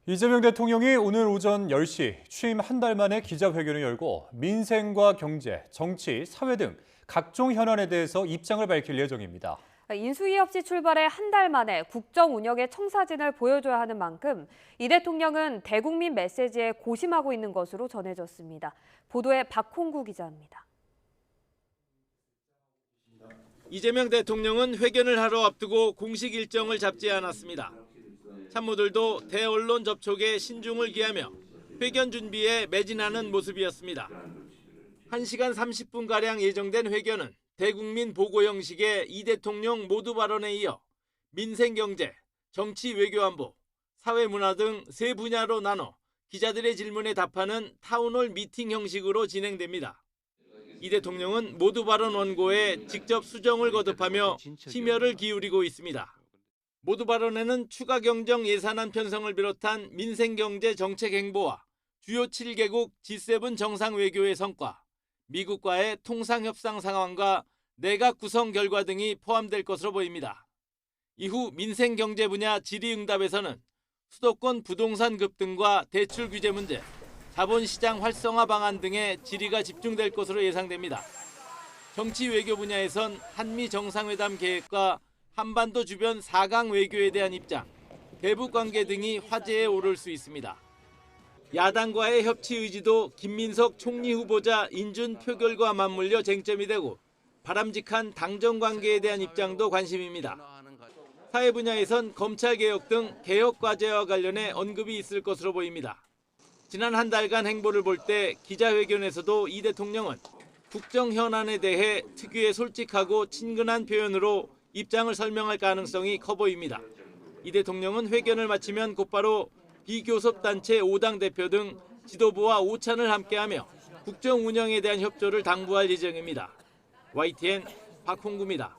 이재명 대통령이 오늘 오전 10시 취임 한 달 만에 기자회견을 열고 민생과 경제, 정치, 사회 등 각종 현안에 대해서 입장을 밝힐 예정입니다. 인수위 없이 출발해 한 달 만에 국정 운영의 청사진을 보여줘야 하는 만큼 이 대통령은 대국민 메시지에 고심하고 있는 것으로 전해졌습니다. 보도에 박홍구 기자입니다. 이재명 대통령은 회견을 하러 앞두고 공식 일정을 잡지 않았습니다. 참모들도 대언론 접촉에 신중을 기하며 회견 준비에 매진하는 모습이었습니다. 1시간 30분가량 예정된 회견은 대국민 보고 형식의 이 대통령 모두 발언에 이어 민생 경제, 정치 외교 안보, 사회 문화 등 세 분야로 나눠 기자들의 질문에 답하는 타운홀 미팅 형식으로 진행됩니다. 이 대통령은 모두 발언 원고에 직접 수정을 거듭하며 심혈을 기울이고 있습니다. 모두 발언에는 추가 경정 예산안 편성을 비롯한 민생경제 정책 행보와 주요 7개국 G7 정상외교의 성과, 미국과의 통상협상 상황과 내각 구성 결과 등이 포함될 것으로 보입니다. 이후 민생경제 분야 질의응답에서는 수도권 부동산 급등과 대출 규제 문제, 자본시장 활성화 방안 등의 질의가 집중될 것으로 예상됩니다. 정치 외교 분야에선 한미 정상회담 계획과 한반도 주변 4강 외교에 대한 입장, 대북 관계 등이 화제에 오를 수 있습니다. 야당과의 협치 의지도 김민석 총리 후보자 인준 표결과 맞물려 쟁점이 되고 바람직한 당정 관계에 대한 입장도 관심입니다. 사회 분야에선 검찰 개혁 등 개혁 과제와 관련해 언급이 있을 것으로 보입니다. 지난 한 달간 행보를 볼 때 기자회견에서도 이 대통령은 국정 현안에 대해 특유의 솔직하고 친근한 표현으로 입장을 설명할 가능성이 커 보입니다. 이 대통령은 회견을 마치면 곧바로 비교섭단체 5당 대표 등 지도부와 오찬을 함께하며 국정 운영에 대한 협조를 당부할 예정입니다. YTN 박홍구입니다.